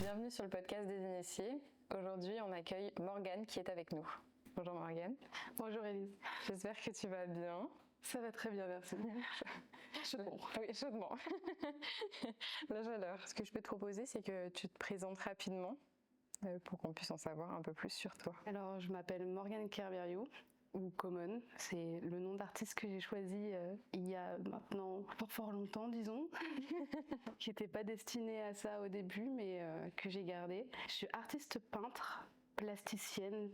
Bienvenue sur le podcast des initiés. Aujourd'hui, on accueille Morgane qui est avec nous. Bonjour Morgane. Bonjour Élise. J'espère que tu vas bien. Ça va très bien, merci. Chaudement. Oui, chaudement. La chaleur. Ce que je peux te proposer, c'est que tu te présentes rapidement pour qu'on puisse en savoir un peu plus sur toi. Alors, je m'appelle Morgane Kerveriou, ou Common. C'est le nom d'artiste que j'ai choisi il y a maintenant fort longtemps, disons, qui n'était pas destiné à ça au début, mais que j'ai gardé. Je suis artiste peintre, plasticienne,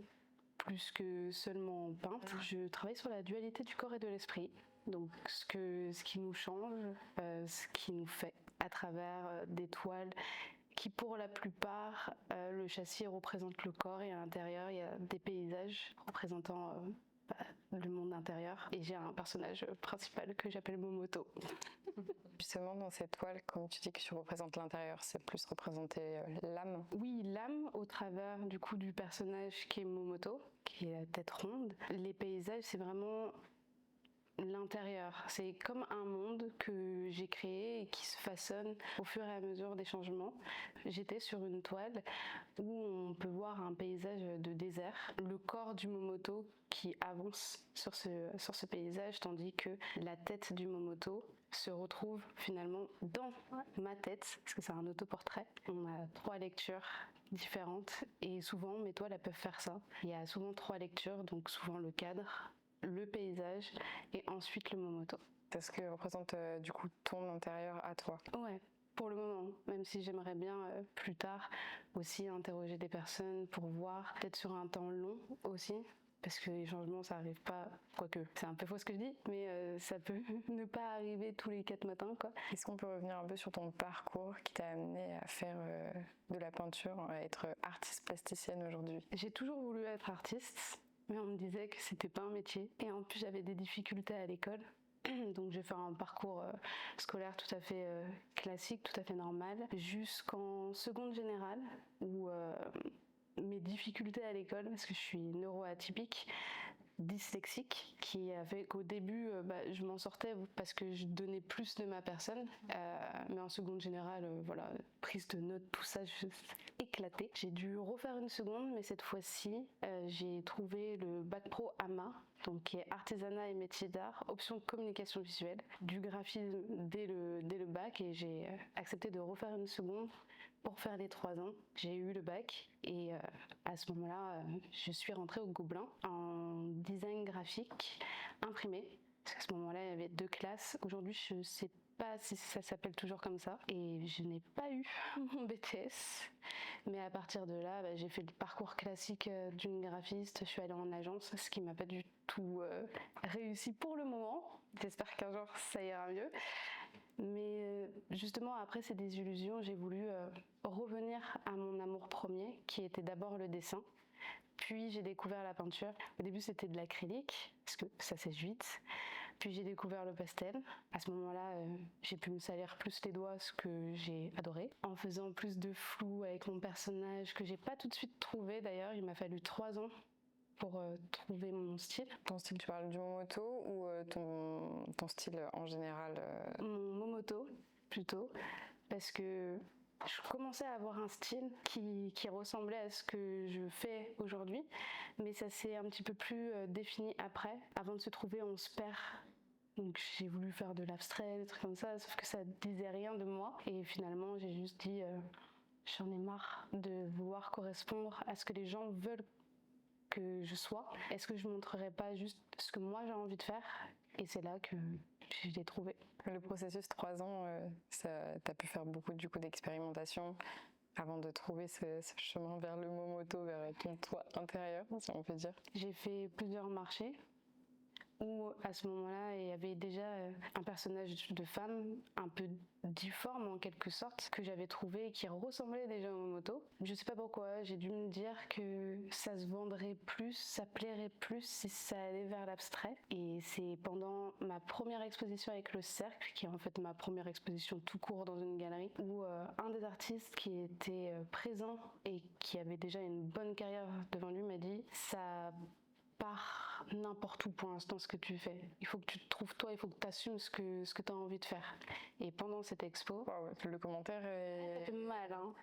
plus que seulement peintre. Je travaille sur la dualité du corps et de l'esprit. Donc ce qui nous change, ce qui nous fait à travers des toiles qui pour la plupart, le châssis représente le corps et à l'intérieur il y a des paysages représentant le monde intérieur. Et j'ai un personnage principal que j'appelle Momoto. Justement, dans cette toile, comme tu dis que tu représentes l'intérieur, c'est plus représenter l'âme. Oui, l'âme au travers du coup du personnage qui est Momoto, qui est la tête ronde. Les paysages, c'est vraiment l'intérieur. C'est comme un monde que j'ai créé et qui se façonne au fur et à mesure des changements. J'étais sur une toile où on peut voir un paysage de désert, le corps du Momoto qui avance sur ce paysage, tandis que la tête du Momoto se retrouve finalement dans ma tête, parce que c'est un autoportrait. On a 3 lectures différentes et souvent mes toiles elles peuvent faire ça. Il y a souvent 3 lectures, donc souvent le cadre, le paysage et ensuite le Momoto. C'est ce que représente du coup ton intérieur à toi. Ouais, pour le moment, même si j'aimerais bien plus tard aussi interroger des personnes pour voir, peut-être sur un temps long aussi, parce que les changements ça arrive pas, quoique c'est un peu faux ce que je dis, mais ça peut ne pas arriver tous les 4 matins quoi. Est-ce qu'on peut revenir un peu sur ton parcours qui t'a amené à faire de la peinture, à être artiste plasticienne aujourd'hui? J'ai toujours voulu être artiste, mais on me disait que c'était pas un métier. Et en plus, j'avais des difficultés à l'école. Donc j'ai fait un parcours scolaire tout à fait classique, tout à fait normal, jusqu'en seconde générale, où mes difficultés à l'école, parce que je suis neuroatypique, dyslexique, qui a fait qu'au début je m'en sortais parce que je donnais plus de ma personne, mais en seconde générale voilà, prise de notes, tout ça, je éclaté. J'ai dû refaire une seconde, mais cette fois-ci j'ai trouvé le bac pro AMA, donc qui est artisanat et métiers d'art, option communication visuelle, du graphisme dès le bac, et j'ai accepté de refaire une seconde pour faire les 3 ans. J'ai eu le bac et à ce moment-là, je suis rentrée au Gobelin en design graphique imprimé. Parce qu'à ce moment-là, il y avait 2 classes. Aujourd'hui, je ne sais pas si ça s'appelle toujours comme ça. Et je n'ai pas eu mon BTS. Mais à partir de là, j'ai fait le parcours classique d'une graphiste. Je suis allée en agence, ce qui m'a pas du tout réussi pour le moment. J'espère qu'un jour, ça ira mieux. Mais justement, après ces désillusions, j'ai voulu revenir à mon amour premier, qui était d'abord le dessin. Puis j'ai découvert la peinture. Au début, c'était de l'acrylique, parce que ça sèche vite. Puis j'ai découvert le pastel. À ce moment-là, j'ai pu me salir plus les doigts, ce que j'ai adoré. En faisant plus de flou avec mon personnage, que j'ai pas tout de suite trouvé d'ailleurs. Il m'a fallu 3 ans pour trouver mon style. Ton style, tu parles du Momoto ou ton style en général Mon Momoto, plutôt, parce que je commençais à avoir un style qui ressemblait à ce que je fais aujourd'hui, mais ça s'est un petit peu plus défini après. Avant de se trouver, on se perd. Donc j'ai voulu faire de l'abstrait, des trucs comme ça, sauf que ça disait rien de moi. Et finalement, j'ai juste dit, j'en ai marre de vouloir correspondre à ce que les gens veulent que je sois. Est-ce que je montrerai pas juste ce que moi j'ai envie de faire? Et c'est là que je l'ai trouvé. Le processus 3 ans, t'as pu faire beaucoup du coup d'expérimentation avant de trouver ce chemin vers le Momoto, vers ton toi intérieur, si on peut dire. J'ai fait plusieurs marchés où à ce moment-là il y avait déjà un personnage de femme un peu difforme en quelque sorte que j'avais trouvé et qui ressemblait déjà au Momoto. Je sais pas pourquoi, j'ai dû me dire que ça se vendrait plus, ça plairait plus si ça allait vers l'abstrait. Et c'est pendant ma première exposition avec le Cercle, qui est en fait ma première exposition tout court dans une galerie, où un des artistes qui était présent et qui avait déjà une bonne carrière devant lui m'a dit « ça pars n'importe où pour l'instant ce que tu fais. Il faut que tu te trouves toi, il faut que tu assumes ce que tu as envie de faire. Et pendant cette expo, Wow, le commentaire ça est... fait mal, hein.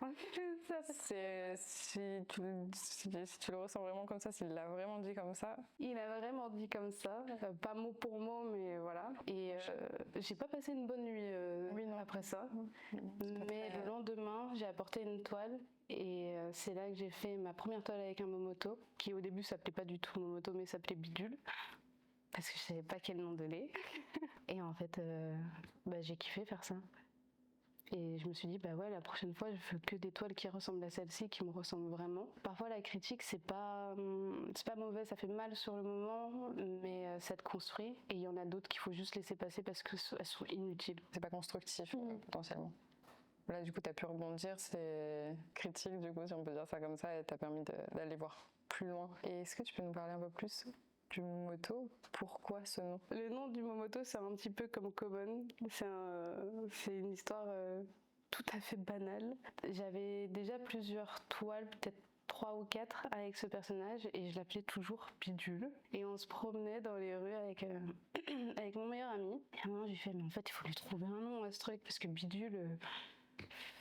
Si tu le ressens vraiment comme ça, s'il l'a vraiment dit comme ça. Il a vraiment dit comme ça, pas mot pour mot, mais voilà. Et j'ai pas passé une bonne nuit Oui, non. après ça. Mais le lendemain, j'ai apporté une toile. Et c'est là que j'ai fait ma première toile avec un Momoto, qui au début s'appelait pas du tout Momoto, mais s'appelait Bidule, parce que je savais pas quel nom donner. Et en fait, j'ai kiffé faire ça. Et je me suis dit, bah ouais, la prochaine fois, je veux que des toiles qui ressemblent à celle-ci, qui me ressemblent vraiment. Parfois, la critique, c'est pas mauvais, ça fait mal sur le moment, mais ça te construit. Et il y en a d'autres qu'il faut juste laisser passer parce qu'elles sont inutiles. C'est pas constructif, potentiellement. Là, du coup, tu as pu rebondir, c'est critique, du coup, si on peut dire ça comme ça, et t'as permis d'aller voir plus loin. Et est-ce que tu peux nous parler un peu plus du Momoto? Pourquoi ce nom? Le nom du Momoto, c'est un petit peu comme Kobon. C'est une histoire tout à fait banale. J'avais déjà plusieurs toiles, peut-être 3 ou 4 avec ce personnage, et je l'appelais toujours Bidule. Et on se promenait dans les rues avec avec mon meilleur ami. Et à un moment, j'ai fait, mais en fait, il faut lui trouver un nom à ce truc, parce que Bidule...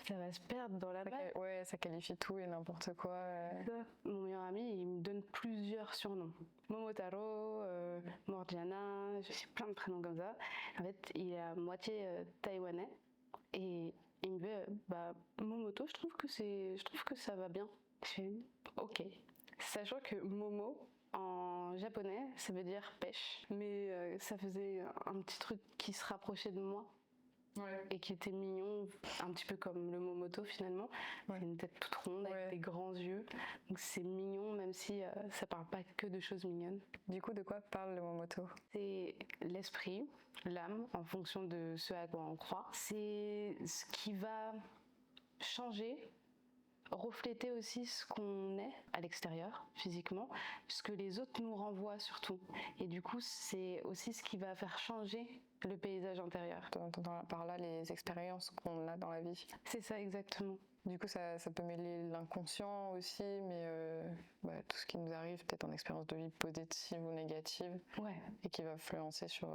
ça va se perdre dans la masse. Ouais, ça qualifie tout et n'importe quoi. Mon meilleur ami, il me donne plusieurs surnoms. Momotaro, Morgiana, j'ai plein de prénoms comme ça. En fait, il est à moitié taïwanais et il me dit Momoto, je trouve que ça va bien. Je fais ok. Sachant que Momo, en japonais, ça veut dire pêche. Mais ça faisait un petit truc qui se rapprochait de moi. Ouais. Et qui était mignon, un petit peu comme le Momoto finalement. Ouais. C'est une tête toute ronde avec des grands yeux. Donc c'est mignon même si ça parle pas que de choses mignonnes. Du coup, de quoi parle le Momoto? C'est l'esprit, l'âme, en fonction de ce à quoi on croit. C'est ce qui va changer, refléter aussi ce qu'on est à l'extérieur, physiquement, ce que les autres nous renvoient surtout. Et du coup, c'est aussi ce qui va faire changer le paysage intérieur. T'entends par là les expériences qu'on a dans la vie. C'est ça, exactement. Du coup, ça peut mêler l'inconscient aussi, mais tout ce qui nous arrive, peut-être en expérience de vie positive ou négative, et qui va influencer sur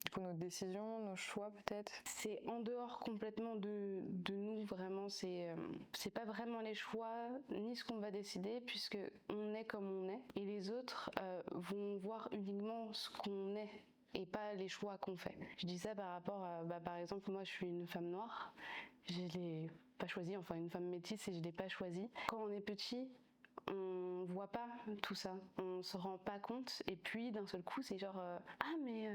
du coup, nos décisions, nos choix peut-être. C'est en dehors complètement de nous, vraiment. C'est pas vraiment les choix, ni ce qu'on va décider, puisque on est comme on est. Et les autres vont voir uniquement ce qu'on est et pas les choix qu'on fait. Je dis ça par rapport à, par exemple, moi je suis une femme noire, je l'ai pas choisie, enfin une femme métisse et je l'ai pas choisie. Quand on est petit, on voit pas tout ça, on se rend pas compte, et puis d'un seul coup c'est genre ah mais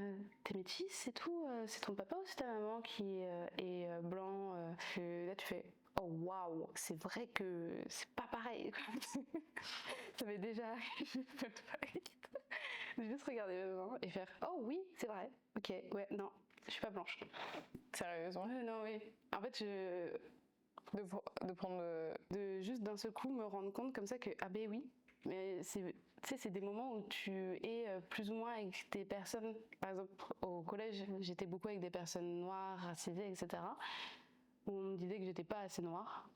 t'es métisse c'est tout, c'est ton papa ou c'est ta maman qui est blanc, là tu fais oh waouh, c'est vrai que c'est pas pareil. Ça m'est déjà arrivé de juste regarder mes mains et faire oh oui c'est vrai, ok ouais non je suis pas blanche. Sérieusement? Non oui, en fait de prendre de juste d'un seul coup me rendre compte comme ça que ah ben oui, mais c'est des moments où tu es plus ou moins avec des personnes, par exemple au collège j'étais beaucoup avec des personnes noires, racisées, etc., où on me disait que j'étais pas assez noire.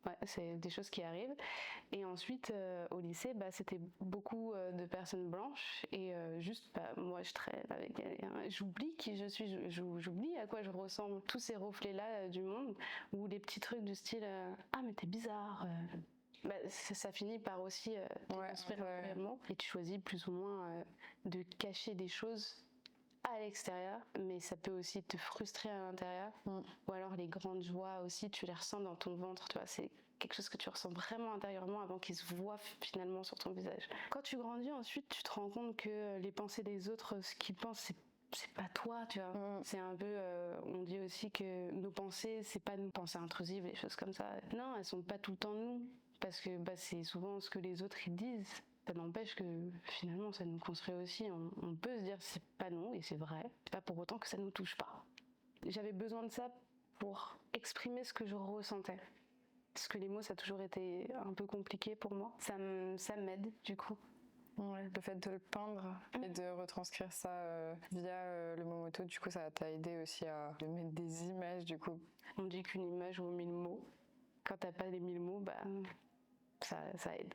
Ouais, c'est des choses qui arrivent. Et ensuite, au lycée, c'était beaucoup de personnes blanches. Et moi, je traîne avec... J'oublie qui je suis, j'oublie à quoi je ressemble. Tous ces reflets-là du monde, ou les petits trucs du style ah, mais t'es bizarre. Ça finit par aussi construire vraiment. Et tu choisis plus ou moins de cacher des choses à l'extérieur, mais ça peut aussi te frustrer à l'intérieur. Ou alors les grandes joies aussi, tu les ressens dans ton ventre, tu vois, c'est quelque chose que tu ressens vraiment intérieurement avant qu'il se voit finalement sur ton visage. Quand tu grandis ensuite, tu te rends compte que les pensées des autres, ce qu'ils pensent, c'est pas toi, tu vois. C'est un peu, on dit aussi que nos pensées, c'est pas nos pensées intrusives, les choses comme ça. Non, elles sont pas tout le temps nous, parce que c'est souvent ce que les autres ils disent. Ça n'empêche que finalement ça nous construit aussi. On peut se dire c'est pas non, et c'est vrai. C'est pas pour autant que ça nous touche pas. J'avais besoin de ça pour exprimer ce que je ressentais. Parce que les mots ça a toujours été un peu compliqué pour moi. Ça m'aide du coup. Ouais, le fait de le peindre et de retranscrire ça via le Momoto, du coup ça t'a aidé aussi à mettre des images du coup. On dit qu'une image vaut 1000 mots. Quand t'as pas les 1000 mots, ça aide.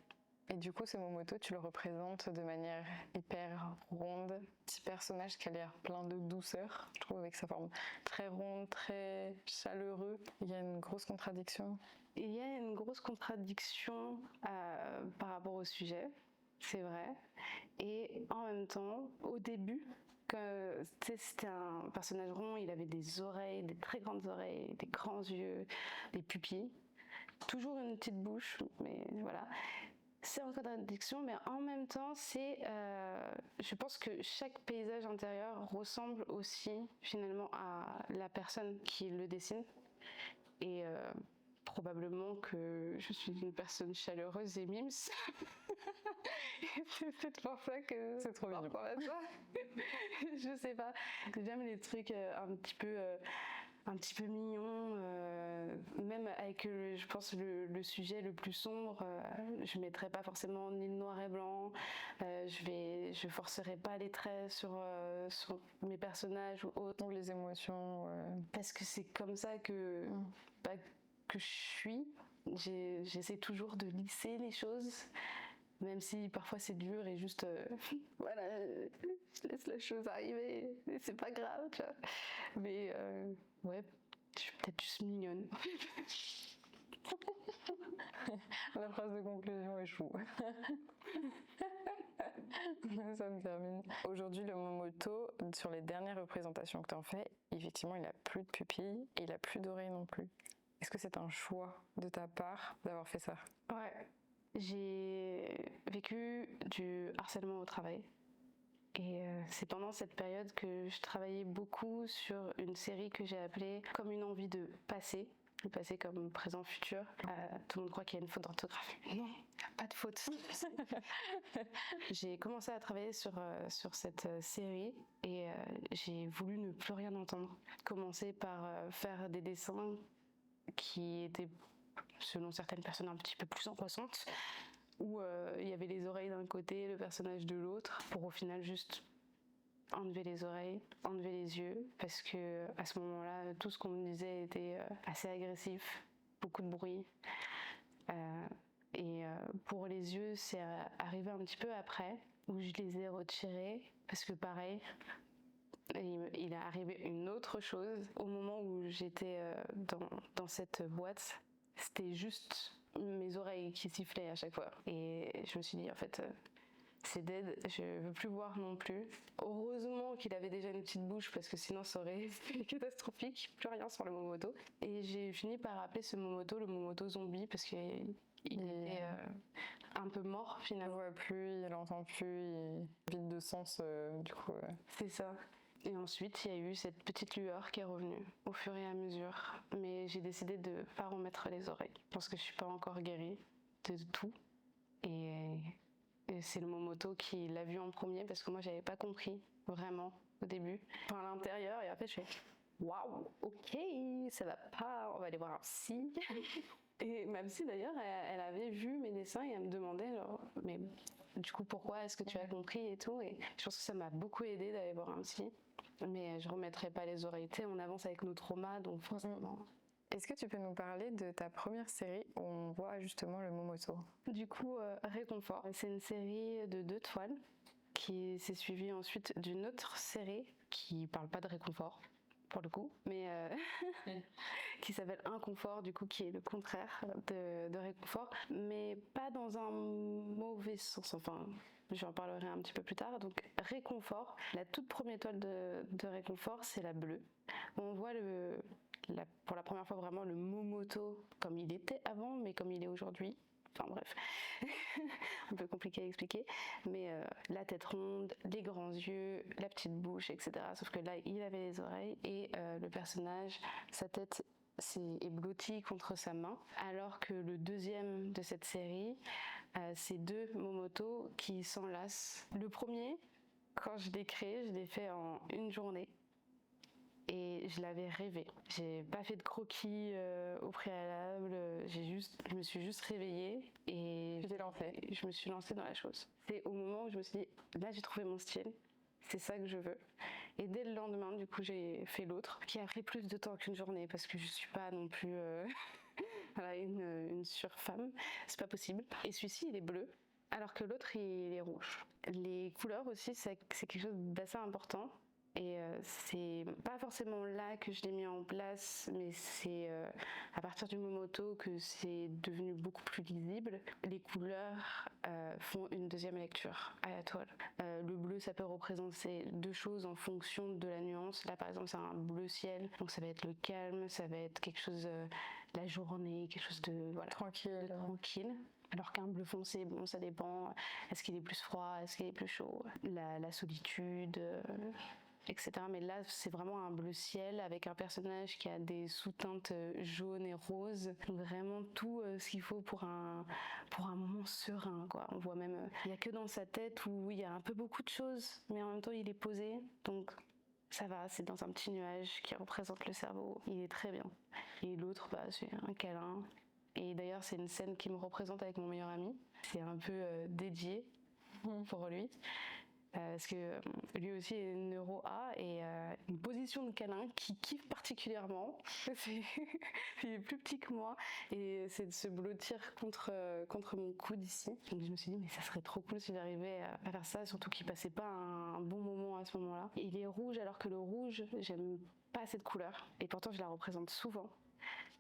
Et du coup, ce Momoto, tu le représentes de manière hyper ronde, petit personnage qui a l'air plein de douceur, je trouve, avec sa forme très ronde, très chaleureux. Il y a une grosse contradiction. Il y a une grosse contradiction par rapport au sujet, c'est vrai. Et en même temps, au début, c'était un personnage rond, il avait des oreilles, des très grandes oreilles, des grands yeux, des pupilles. Toujours une petite bouche, mais voilà. C'est en contradiction, mais en même temps, je pense que chaque paysage intérieur ressemble aussi finalement à la personne qui le dessine. Et probablement que je suis une personne chaleureuse et mimes. C'est peut-être pour ça que c'est trop mignon. Je sais pas. J'aime les trucs un petit peu mignons, même avec, je pense, le sujet le plus sombre. Je mettrai pas forcément ni le noir et blanc. Je forcerai pas les traits sur mes personnages ou autres. Ou les émotions. Parce que c'est comme ça que je suis. J'essaie toujours de lisser les choses, même si parfois c'est dur et juste voilà, je laisse la chose arriver et c'est pas grave, tu vois. Mais ouais, je suis peut-être juste mignonne. La phrase de conclusion échoue. Ça me termine. Aujourd'hui, le Momoto, sur les dernières représentations que tu en fais, effectivement, il a plus de pupilles et il a plus d'oreilles non plus. Est-ce que c'est un choix de ta part d'avoir fait ça? Ouais. J'ai vécu du harcèlement au travail. Et c'est pendant cette période que je travaillais beaucoup sur une série que j'ai appelée Comme une envie de passer. Le passé comme présent futur. Tout le monde croit qu'il y a une faute d'orthographe. Non, il n'y a pas de faute. J'ai commencé à travailler sur cette série et j'ai voulu ne plus rien entendre. Commencer par faire des dessins qui étaient, selon certaines personnes, un petit peu plus angoissantes, où il y avait les oreilles d'un côté, le personnage de l'autre, pour au final juste enlever les oreilles, enlever les yeux, parce que à ce moment-là, tout ce qu'on me disait était assez agressif, beaucoup de bruit. Et pour les yeux, c'est arrivé un petit peu après, où je les ai retirés, parce que pareil, il est arrivé une autre chose. Au moment où j'étais dans cette boîte, c'était juste mes oreilles qui sifflaient à chaque fois. Et je me suis dit, en fait, c'est dead, je veux plus voir non plus. Heureusement qu'il avait déjà une petite bouche, parce que sinon ça aurait été catastrophique, plus rien sur le Momoto. Et j'ai fini par appeler ce Momoto le Momoto zombie, parce qu'il était un peu mort finalement. Il voit plus, il entend plus, il vide de sens du coup. C'est ça. Et ensuite, il y a eu cette petite lueur qui est revenue au fur et à mesure. Mais j'ai décidé de ne pas remettre les oreilles. Parce que je ne suis pas encore guérie de tout. Et c'est le Momoto qui l'a vu en premier, parce que moi, je n'avais pas compris vraiment au début. Enfin, à l'intérieur, et après, je fais waouh, ok, ça va pas, on va aller voir un psy. Et ma psy, d'ailleurs, elle avait vu mes dessins et elle me demandait, genre, mais du coup, pourquoi est-ce que tu as compris et tout. Et je pense que ça m'a beaucoup aidé d'aller voir un psy. Mais je remettrai pas les oreilles. Tu sais, on avance avec nos traumas, donc forcément. Est-ce que tu peux nous parler de ta première série où on voit justement le Momoto? Du coup, Réconfort, c'est une série de 2 toiles qui s'est suivie ensuite d'une autre série qui parle pas de réconfort, pour le coup, mais qui s'appelle Inconfort, du coup, qui est le contraire de réconfort, mais pas dans un mauvais sens, enfin, j'en parlerai un petit peu plus tard. Donc, Réconfort, la toute première toile de Réconfort, c'est la bleue. On voit pour la première fois vraiment le Momoto comme il était avant, mais comme il est aujourd'hui. Enfin bref, un peu compliqué à expliquer, mais la tête ronde, les grands yeux, la petite bouche, etc. Sauf que là, il avait les oreilles et le personnage, sa tête est blottie contre sa main, alors que le deuxième de cette série, c'est 2 Momoto qui s'enlacent. Le premier, quand je l'ai créé, je l'ai fait en une journée. Et je l'avais rêvé. J'ai pas fait de croquis au préalable. Je me suis juste réveillée et je me suis lancée dans la chose. C'est au moment où je me suis dit, là j'ai trouvé mon style, c'est ça que je veux. Et dès le lendemain, du coup, j'ai fait l'autre, qui a pris plus de temps qu'une journée parce que je suis pas non plus voilà, une surfemme, c'est pas possible. Et celui-ci, il est bleu. alors que l'autre il est rouge. Les couleurs aussi, c'est quelque chose d'assez important. Et c'est pas forcément là que je l'ai mis en place, mais c'est à partir du Momoto que c'est devenu beaucoup plus lisible. Les couleurs font une deuxième lecture à la toile. Le bleu, ça peut représenter deux choses en fonction de la nuance. Là, par exemple, c'est un bleu ciel, donc ça va être le calme, ça va être quelque chose, la journée, quelque chose de tranquille. Alors qu'un bleu foncé, bon, ça dépend. Est-ce qu'il est plus froid, est-ce qu'il est plus chaud, la solitude. Etc. Mais là, c'est vraiment un bleu ciel avec un personnage qui a des sous-teintes jaunes et roses. Vraiment tout ce qu'il faut pour un moment serein, quoi. On voit même, il n'y a que dans sa tête où il y a un peu beaucoup de choses, mais en même temps, il est posé. Donc, ça va, c'est dans un petit nuage qui représente le cerveau. Il est très bien. Et l'autre, bah, c'est un câlin. Et d'ailleurs, c'est une scène qui me représente avec mon meilleur ami. C'est un peu dédié pour lui. Parce que lui aussi est neuro A et une position de câlin qui kiffe particulièrement. Il est plus petit que moi et c'est de se blottir contre mon coude ici. Donc je me suis dit mais ça serait trop cool s'il arrivait à faire ça, surtout qu'il passait pas un bon moment à ce moment-là. Et il est rouge alors que le rouge, j'aime pas cette couleur et pourtant je la représente souvent.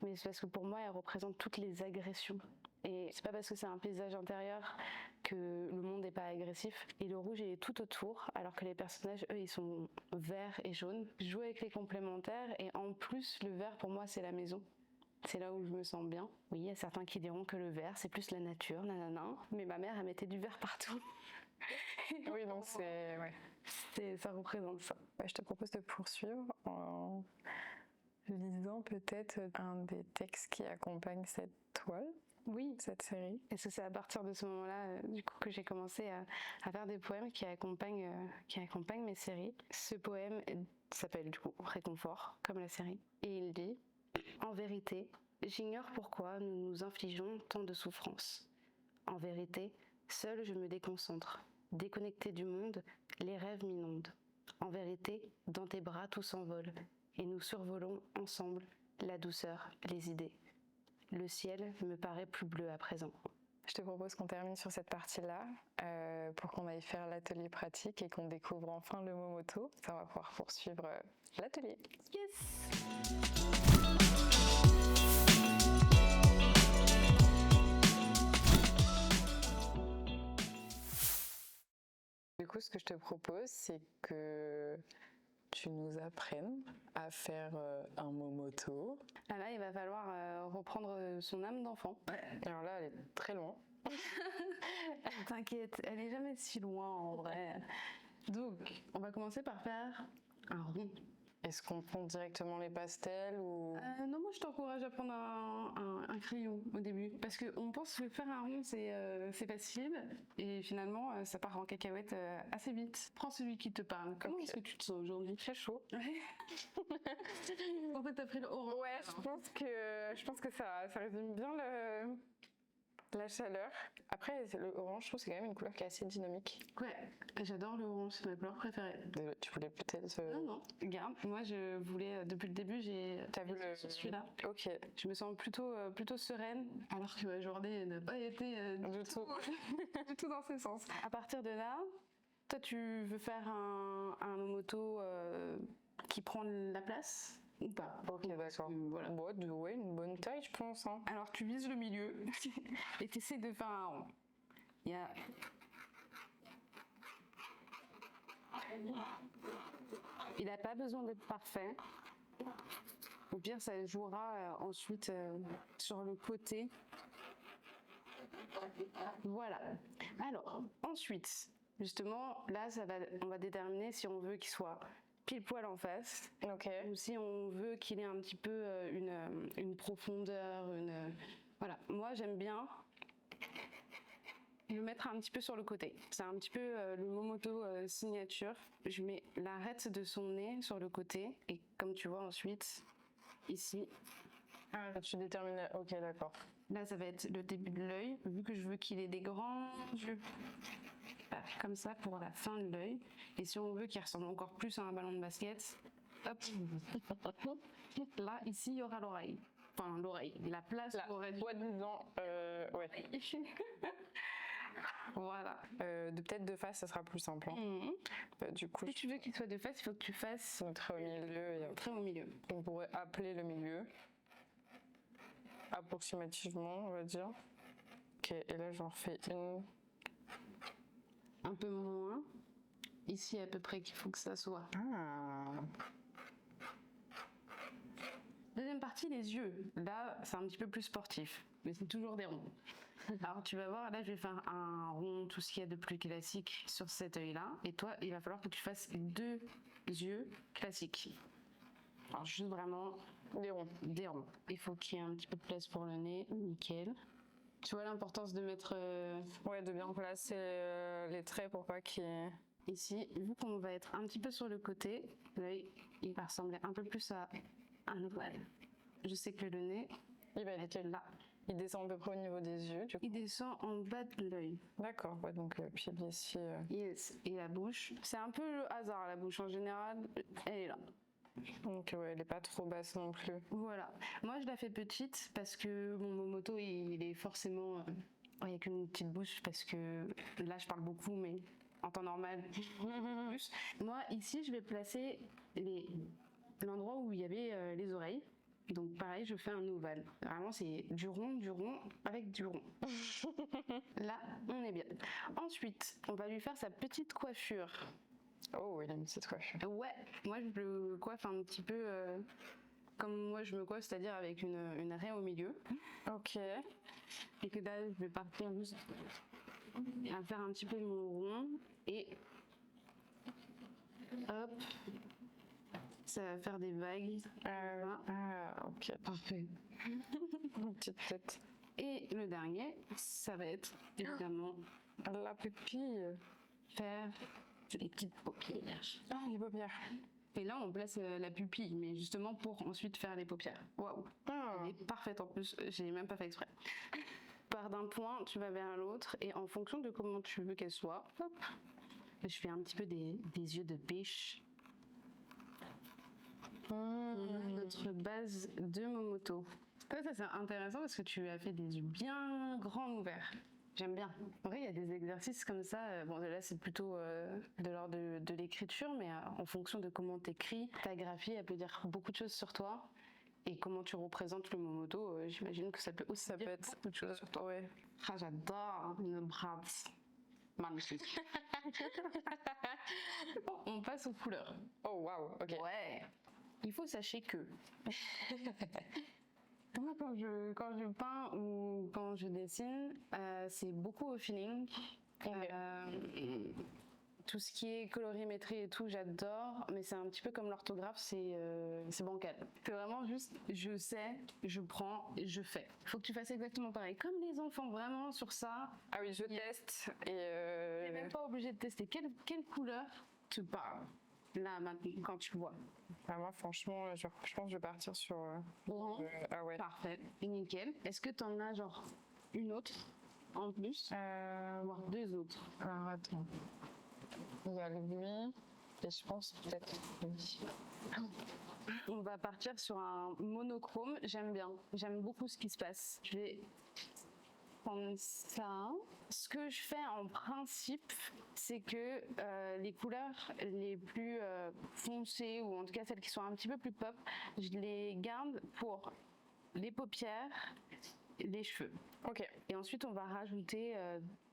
Mais c'est parce que pour moi elle représente toutes les agressions. Et c'est pas parce que c'est un paysage intérieur que le monde n'est pas agressif. Et le rouge, il est tout autour, alors que les personnages, eux, ils sont verts et jaunes. Je joue avec les complémentaires, et en plus, le vert, pour moi, c'est la maison. C'est là où je me sens bien. Oui, il y a certains qui diront que le vert, c'est plus la nature, nanana. Mais ma mère, elle mettait du vert partout. Oui, donc c'est... Ouais. Ça représente ça. Je te propose de poursuivre en lisant peut-être un des textes qui accompagnent cette toile. Oui, cette série. Et c'est à partir de ce moment-là, du coup, que j'ai commencé à faire des poèmes qui accompagnent mes séries. Ce poème s'appelle du coup Réconfort, comme la série. Et il dit « En vérité, j'ignore pourquoi nous nous infligeons tant de souffrances. En vérité, seul je me déconcentre. Déconnecté du monde, les rêves m'inondent. En vérité, dans tes bras tout s'envole. Et nous survolons ensemble la douceur, les idées. Le ciel me paraît plus bleu à présent. » Je te propose qu'on termine sur cette partie-là pour qu'on aille faire l'atelier pratique et qu'on découvre enfin le Momoto. Ça, on va pouvoir poursuivre l'atelier. Yes! Du coup, ce que je te propose, c'est que tu nous apprennes à faire un Momoto. Ah là, il va falloir reprendre son âme d'enfant. Ouais. Alors là, elle est très loin. T'inquiète, elle est jamais si loin en vrai. Donc, on va commencer par faire un rond. Est-ce qu'on prend directement les pastels ou... Non, moi je t'encourage à prendre un crayon au début. Parce qu'on pense que faire un rond c'est facile. Et finalement, ça part en cacahuète assez vite. Prends celui qui te parle. Comment est-ce que tu te sens aujourd'hui? Très chaud. En fait, t'as pris le orange. Ouais, je pense que ça résume bien la chaleur. Après, le orange, je trouve que c'est quand même une couleur qui est assez dynamique. Ouais, j'adore le orange, c'est ma couleur préférée. Tu voulais peut-être... Non, garde. Moi, je voulais, depuis le début, T'as vu celui-là. Ok. Je me sens plutôt sereine, alors que ma journée n'a pas été du tout dans ce sens. À partir de là, toi, tu veux faire un Momoto qui prend la place ou pas? Ok, d'accord. Voilà. Bon, ouais, une bonne taille, je pense. Hein. Alors, tu vises le milieu et tu essaies de faire un rond. Il y a... Il n'a pas besoin d'être parfait. Au pire, ça jouera ensuite sur le côté. Voilà. Alors, ensuite, justement, là, on va déterminer si on veut qu'il soit pile poil en face, Okay. ou si on veut qu'il ait un petit peu une profondeur, voilà. Moi, j'aime bien le mettre un petit peu sur le côté. C'est un petit peu le Momoto signature. Je mets l'arête de son nez sur le côté, et comme tu vois ensuite, ici. Ah, tu détermines. Ok, d'accord. Là, ça va être le début de l'œil, vu que je veux qu'il ait des grands yeux. Comme ça pour la fin de l'œil. Et si on veut qu'il ressemble encore plus à un ballon de basket, hop. Là, ici, il y aura l'oreille. Enfin, l'oreille, la place pour l'oreille. Toi, dedans, ouais. Voilà. Peut-être de face, ça sera plus simple. Hein. Du coup, Si tu veux qu'il soit de face, il faut que tu fasses un trait au milieu. Et très au milieu. on pourrait appeler le milieu. Approximativement, on va dire. Ok, et là, j'en refais une. Un peu moins. Ici, à peu près qu'il faut que ça soit. Ah. Deuxième partie, les yeux. Là, c'est un petit peu plus sportif, mais c'est toujours des ronds. Alors, tu vas voir, là, je vais faire un rond, tout ce qu'il y a de plus classique sur cet œil-là. Et toi, il va falloir que tu fasses 2 yeux classiques. Alors, juste vraiment Des ronds. des ronds. Il faut qu'il y ait un petit peu de place pour le nez. Nickel. Tu vois l'importance de mettre Ouais, de bien placer les traits pour pas qu'il y ait... ici. Vu qu'on va être un petit peu sur le côté, l'œil, il va ressembler un peu plus à un ovale. Je sais que le nez, Il va être là. Il descend à peu près au niveau des yeux, du coup. il descend en bas de l'œil. D'accord, ouais, donc puis ici... Yes. Et la bouche, c'est un peu le hasard, la bouche en général, elle est là. Donc ouais, elle est pas trop basse non plus. Voilà. Moi, je la fais petite parce que mon Momoto, il est forcément avec une petite bouche parce que là, je parle beaucoup, mais en temps normal, plus. Moi, ici, je vais placer l'endroit où il y avait les oreilles. Donc pareil, je fais un ovale. Vraiment, c'est du rond avec du rond. Là, on est bien. Ensuite, on va lui faire sa petite coiffure. Oh, il a une petite coiffure. Ouais, moi je le coiffe un petit peu comme moi je me coiffe, c'est-à-dire avec une raie au milieu. Ok. Et que là, je vais partir juste à faire un petit peu mon rond et hop, ça va faire des vagues. Voilà. Ah, ok. Parfait. Une petite tête. Et le dernier, ça va être évidemment La pupille. faire les petites paupières. Ah, les paupières. Et là, on place la pupille, mais justement pour ensuite faire les paupières. Waouh! Ah. Elle est parfaite en plus, j'ai même pas fait exprès. Par d'un point, tu vas vers l'autre, et en fonction de comment tu veux qu'elle soit, hop, je fais un petit peu des yeux de biche. Notre base de Momoto. Ça c'est intéressant parce que tu as fait des yeux bien grands ouverts. J'aime bien. En vrai, il y a des exercices comme ça. Bon, là, c'est plutôt de l'ordre de l'écriture, mais en fonction de comment t'écris, ta graphie, elle peut dire beaucoup de choses sur toi. Et comment tu représentes le Momoto, j'imagine que ça peut aussi dire être beaucoup de choses sur toi. Ouais. Ah, j'adore une brasse. Magnifique. Bon, on passe aux couleurs. Oh, waouh, ok. Ouais. Il faut sachez que moi, quand je peins ou quand je dessine, c'est beaucoup au feeling. Tout ce qui est colorimétrie et tout, j'adore, mais c'est un petit peu comme l'orthographe, c'est bancal. C'est vraiment juste, je sais, je prends, je fais. Faut que tu fasses exactement pareil, comme les enfants, vraiment sur ça. Ah oui, je teste et... T'es même pas obligé de tester quelle couleur te parle. Là, maintenant, quand tu vois. Ah, moi, franchement, je pense que je vais partir sur... ah ouais. Parfait, nickel. Est-ce que t'en as genre une autre en plus, voire 2 autres? Alors, attends. Il y a lui, et je pense peut-être lui. On va partir sur un monochrome. J'aime bien. J'aime beaucoup ce qui se passe. Je vais prendre ça. Ce que je fais en principe, c'est que les couleurs les plus foncées, ou en tout cas celles qui sont un petit peu plus pop, je les garde pour les paupières, les cheveux. Ok. Et ensuite, on va rajouter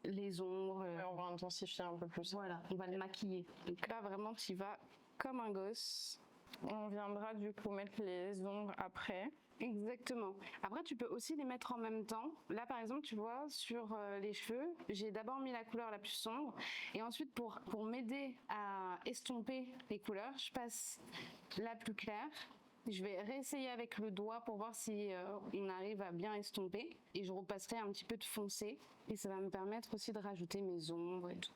les ombres. On va intensifier un peu plus. Voilà, on va le maquiller. Donc là, vraiment, tu y vas comme un gosse. On viendra du coup mettre les ombres après. Exactement. Après, tu peux aussi les mettre en même temps. Là, par exemple, tu vois, sur les cheveux, j'ai d'abord mis la couleur la plus sombre. Et ensuite, pour m'aider à estomper les couleurs, je passe la plus claire. Je vais réessayer avec le doigt pour voir si on arrive à bien estomper. Et je repasserai un petit peu de foncé. Et ça va me permettre aussi de rajouter mes ombres et tout.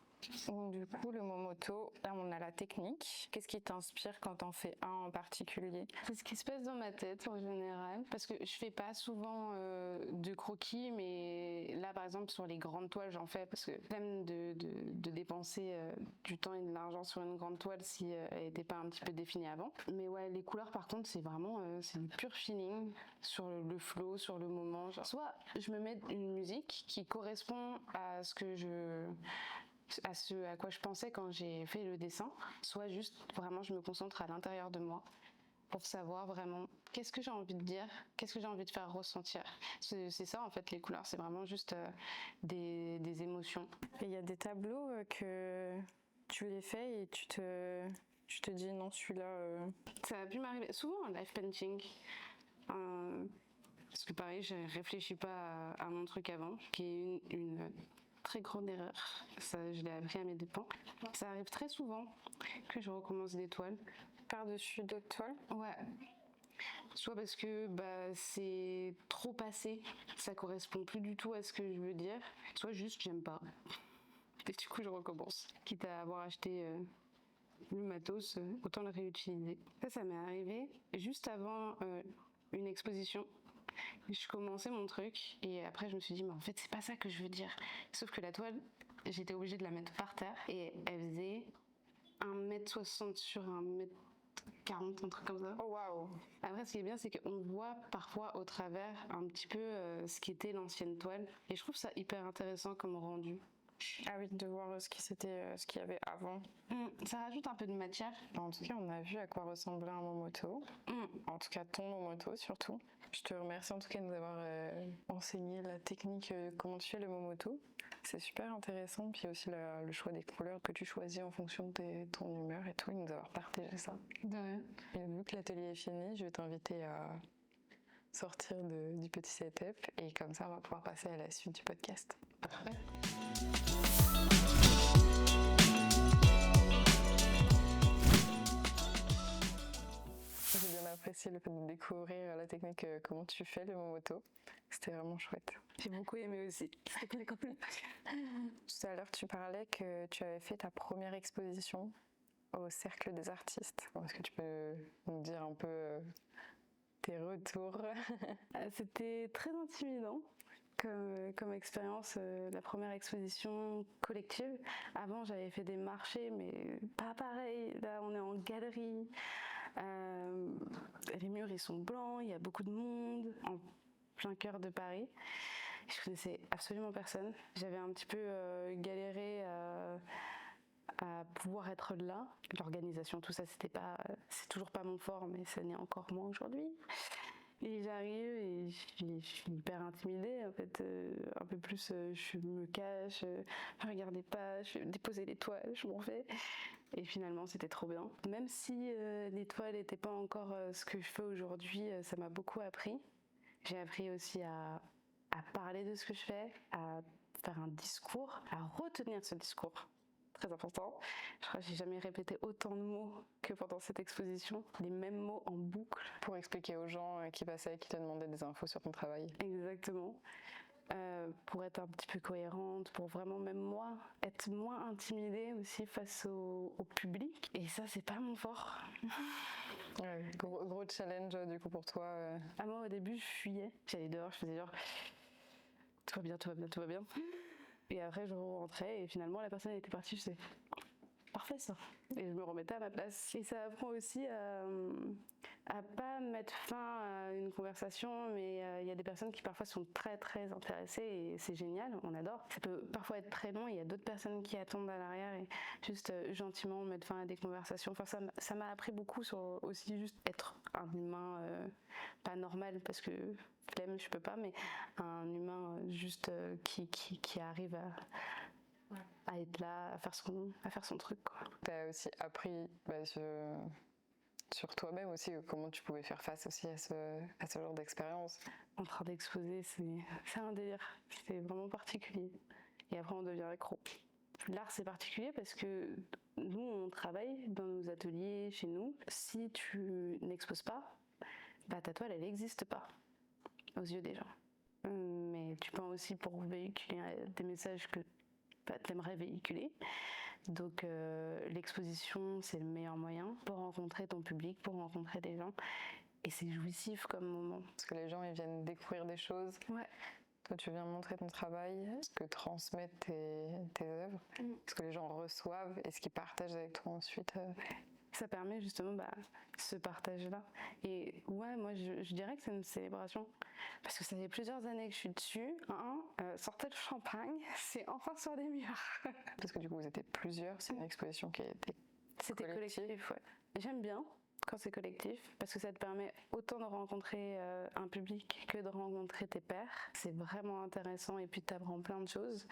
Donc, du coup, le Momoto, là on a la technique. Qu'est-ce qui t'inspire quand t'en fais un en particulier? C'est ce qui se passe dans ma tête en général, parce que je fais pas souvent de croquis, mais là par exemple sur les grandes toiles j'en fais parce que flemme de dépenser du temps et de l'argent sur une grande toile si elle n'était pas un petit peu définie avant. Mais ouais, les couleurs par contre c'est vraiment c'est du pur feeling sur le flow, sur le moment. Genre, soit je me mets une musique qui correspond à ce à quoi je pensais quand j'ai fait le dessin, soit juste vraiment je me concentre à l'intérieur de moi pour savoir vraiment qu'est-ce que j'ai envie de dire, qu'est-ce que j'ai envie de faire ressentir. C'est ça en fait les couleurs, c'est vraiment juste des émotions. Et il y a des tableaux que tu les fais et tu te dis non celui-là... Ça a pu m'arriver souvent en live painting. Parce que pareil, je réfléchis pas à mon truc avant, qui est une très grande erreur. Ça, je l'ai appris à mes dépens. Ça arrive très souvent que je recommence des toiles. Par-dessus d'autres toiles? Ouais. Soit parce que c'est trop passé, ça correspond plus du tout à ce que je veux dire, soit juste j'aime pas. Et du coup je recommence. Quitte à avoir acheté le matos, autant le réutiliser. Ça m'est arrivé juste avant une exposition. Je commençais mon truc et après je me suis dit mais en fait c'est pas ça que je veux dire. Sauf que la toile, j'étais obligée de la mettre par terre et elle faisait 1m60 sur 1m40, un truc comme ça. Oh waouh! Après ce qui est bien c'est qu'on voit parfois au travers un petit peu ce qu'était l'ancienne toile et je trouve ça hyper intéressant comme rendu. Ah oui, de voir ce qu'il y avait avant. Ça rajoute un peu de matière. En tout cas, on a vu à quoi ressemblait un Momoto. En tout cas, ton Momoto surtout. Je te remercie en tout cas de nous avoir enseigné la technique, comment tu fais le Momoto. C'est super intéressant. Puis aussi le choix des couleurs que tu choisis en fonction de ton humeur et tout, et nous avoir partagé ça. De rien. Et vu que l'atelier est fini, je vais t'inviter à sortir du petit setup et comme ça, on va pouvoir passer à la suite du podcast. Parfait. J'ai bien apprécié le fait de découvrir la technique, comment tu fais le Momoto. C'était vraiment chouette. J'ai beaucoup aimé aussi. C'était complètement. Tout à l'heure, tu parlais que tu avais fait ta première exposition au Cercle des artistes. Est-ce que tu peux nous dire un peu tes retours? C'était très intimidant comme expérience, la première exposition collective. Avant, j'avais fait des marchés, mais pas pareil. Là, on est en galerie. Les murs, ils sont blancs. Il y a beaucoup de monde en plein cœur de Paris. Je connaissais absolument personne. J'avais un petit peu galéré à pouvoir être là. L'organisation, tout ça, c'est toujours pas mon fort, mais ça n'est encore moins aujourd'hui. Et j'arrive et je suis hyper intimidée en fait, un peu plus je me cache, regardez pas, je vais déposer les toiles, je m'en vais. Et finalement c'était trop bien. Même si les toiles n'étaient pas encore ce que je fais aujourd'hui, ça m'a beaucoup appris. J'ai appris aussi à parler de ce que je fais, à faire un discours, à retenir ce discours. Très important. Je crois que j'ai jamais répété autant de mots que pendant cette exposition, les mêmes mots en boucle. Pour expliquer aux gens qui passaient et qui te demandaient des infos sur ton travail. Exactement. Pour être un petit peu cohérente, pour vraiment même moi, être moins intimidée aussi face au public. Et ça, c'est pas mon fort. Ouais, gros challenge du coup pour toi. Moi au début, je fuyais. J'allais dehors, je faisais genre tout va bien, tout va bien, tout va bien. Et après, je rentrais et finalement, la personne était partie. Je sais, parfait ça. Et je me remettais à ma place. Et ça apprend aussi à pas mettre fin à une conversation, mais il y a des personnes qui parfois sont très très intéressées et c'est génial, on adore. Ça peut parfois être très long, il y a d'autres personnes qui attendent à l'arrière et juste gentiment mettre fin à des conversations. Enfin, ça m'a appris beaucoup sur aussi juste être un humain pas normal parce que flemme, je peux pas, mais un humain juste qui arrive à être là, à faire son truc, quoi. T'as aussi appris sur toi-même aussi comment tu pouvais faire face aussi à ce genre d'expérience. En train d'exposer, c'est un délire, c'est vraiment particulier. Et après on devient accro. L'art c'est particulier parce que nous on travaille dans nos ateliers, chez nous. Si tu n'exposes pas, ta toile elle n'existe pas aux yeux des gens. Mais tu peins aussi pour véhiculer des messages que t'aimerais véhiculer. Donc l'exposition, c'est le meilleur moyen pour rencontrer ton public, pour rencontrer des gens. Et c'est jouissif comme moment. Parce que les gens, ils viennent découvrir des choses. Ouais. Toi, tu viens montrer ton travail, ce que transmettent tes œuvres, ce que les gens reçoivent et ce qu'ils partagent avec toi ensuite. Ça permet justement ce partage-là. Et ouais, moi, je dirais que c'est une célébration. Parce que ça fait plusieurs années que je suis dessus. Sortez le champagne, c'est enfin sur des murs. Parce que du coup, vous étiez plusieurs, c'est une exposition qui a été C'était collectif, ouais. J'aime bien quand c'est collectif, parce que ça te permet autant de rencontrer un public que de rencontrer tes pairs. C'est vraiment intéressant et puis tu apprends plein de choses.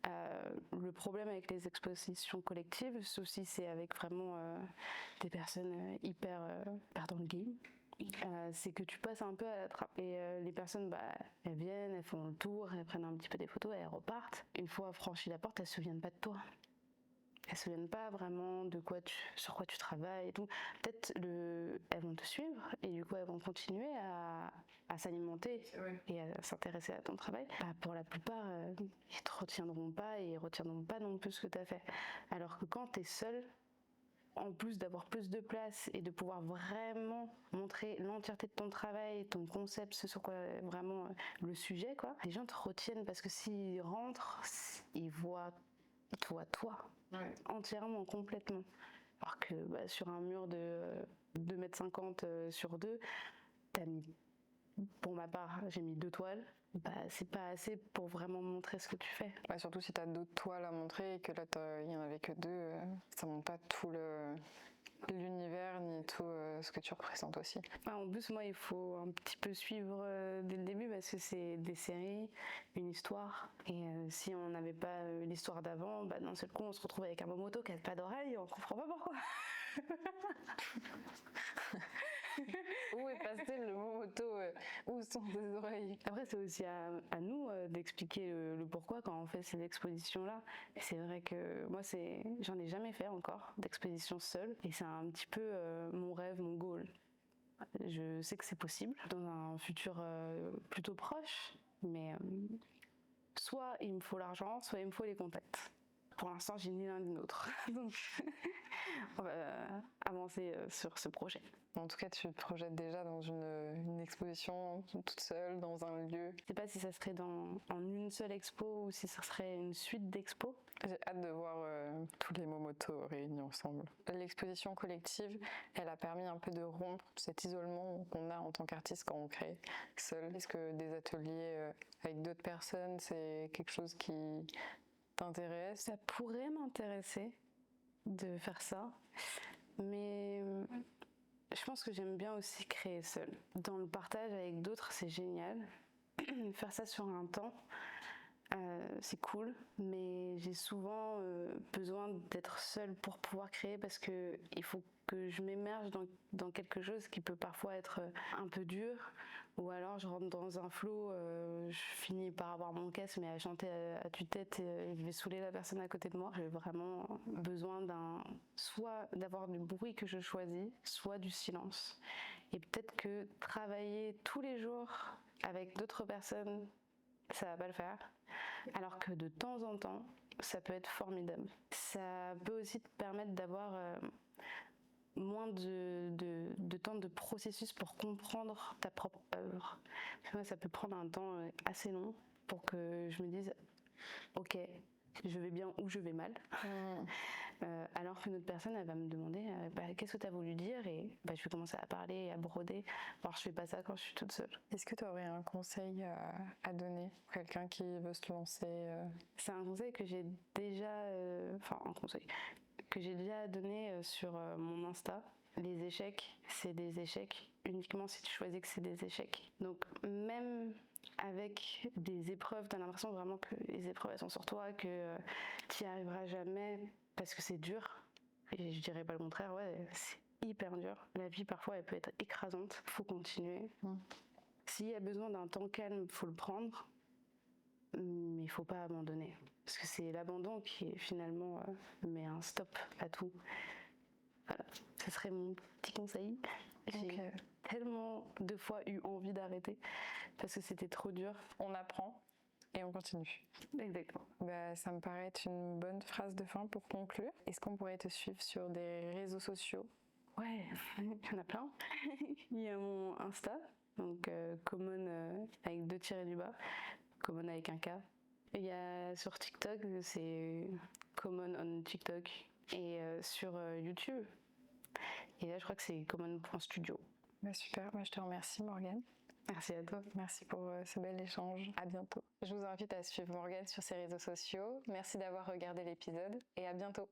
Le problème avec les expositions collectives, sauf si c'est avec vraiment des personnes hyper dans le game, c'est que tu passes un peu à la trappe. Et les personnes, elles viennent, elles font le tour, elles prennent un petit peu des photos et elles repartent. Une fois franchi la porte, elles se souviennent pas de toi. Elles se souviennent pas vraiment de sur quoi tu travailles et tout. Peut-être elles vont te suivre et du coup elles vont continuer à s'alimenter et à s'intéresser à ton travail. Pour la plupart, ils te retiendront pas et ils retiendront pas non plus ce que tu as fait. Alors que quand tu es seul, en plus d'avoir plus de place et de pouvoir vraiment montrer l'entièreté de ton travail, ton concept, ce sur quoi vraiment le sujet, quoi, les gens te retiennent parce que s'ils rentrent, ils voient toi. Ouais. Entièrement, complètement. Alors que sur un mur de 2,50 m sur 2, t'as mis, pour ma part, j'ai mis 2 toiles. C'est pas assez pour vraiment montrer ce que tu fais. Surtout si t'as d'autres toiles à montrer et que là il y en avait que 2, ça montre pas tout l'univers ni tout ce que tu représentes aussi. En plus, moi, il faut un petit peu suivre dès le début parce que c'est des séries, une histoire. Et si on n'avait pas l'histoire d'avant, d'un seul coup, on se retrouve avec un Momoto qui n'a pas d'oreille et on comprend pas pourquoi. Où est passé le Momoto Où sont ses oreilles? Après, c'est aussi à nous d'expliquer le pourquoi quand on fait ces expositions-là. Et c'est vrai que moi, j'en ai jamais fait encore d'exposition seule. Et c'est un petit peu mon rêve, mon goal. Je sais que c'est possible dans un futur plutôt proche, mais soit il me faut l'argent, soit il me faut les contacts. Pour l'instant, j'ai ni l'un ni l'autre. Donc, on va avancer sur ce projet. En tout cas, tu te projettes déjà dans une exposition toute seule, dans un lieu. Je sais pas si ça serait en une seule expo ou si ça serait une suite d'expos. J'ai hâte de voir tous les Momoto réunis ensemble. L'exposition collective, elle a permis un peu de rompre cet isolement qu'on a en tant qu'artiste quand on crée seul. Est-ce que des ateliers avec d'autres personnes, c'est quelque chose qui t'intéresse? Ça pourrait m'intéresser de faire ça, mais je pense que j'aime bien aussi créer seule. Dans le partage avec d'autres, c'est génial. Faire ça sur un temps, c'est cool, mais j'ai souvent besoin d'être seule pour pouvoir créer parce que il faut que je m'immerge dans quelque chose qui peut parfois être un peu dur, ou alors je rentre dans un flow, je finis par avoir mon caisse mais à chanter à tue-tête et je vais saouler la personne à côté de moi. J'ai vraiment besoin soit d'avoir du bruit que je choisis, soit du silence. Et peut-être que travailler tous les jours avec d'autres personnes, ça va pas le faire. Alors que de temps en temps, ça peut être formidable. Ça peut aussi te permettre d'avoir moins de temps de processus pour comprendre ta propre œuvre. Moi, ça peut prendre un temps assez long pour que je me dise ok, je vais bien ou je vais mal. Alors qu'une autre personne, elle va me demander qu'est-ce que tu as voulu dire, et je vais commencer à parler et à broder. Alors je fais pas ça quand je suis toute seule. Est-ce que tu aurais un conseil à donner à quelqu'un qui veut se lancer C'est un conseil que j'ai déjà un conseil que j'ai déjà donné sur mon Insta. Les échecs, c'est des échecs uniquement si tu choisis que c'est des échecs. Donc même avec des épreuves, t'as l'impression vraiment que les épreuves elles sont sur toi, que t'y arriveras jamais parce que c'est dur. Et je dirais pas le contraire, c'est hyper dur. La vie parfois elle peut être écrasante, faut continuer. S'il y a besoin d'un temps calme, faut le prendre, mais il faut pas abandonner. Parce que c'est l'abandon qui finalement met un stop à tout. Voilà, ce serait mon petit conseil. J'ai tellement de fois eu envie d'arrêter parce que c'était trop dur. On apprend et on continue. Exactement. Bah, ça me paraît être une bonne phrase de fin pour conclure. Est-ce qu'on pourrait te suivre sur des réseaux sociaux? Ouais, il y en a plein. Il y a mon Insta, donc Common avec 2 tirés du bas, Common avec un K. Il y a sur TikTok, c'est Common on TikTok. Et sur YouTube. Et là, je crois que c'est common.studio. Bah, super, moi je te remercie Morgane. Merci à toi. Merci pour ce bel échange. À bientôt. Je vous invite à suivre Morgane sur ses réseaux sociaux. Merci d'avoir regardé l'épisode et à bientôt.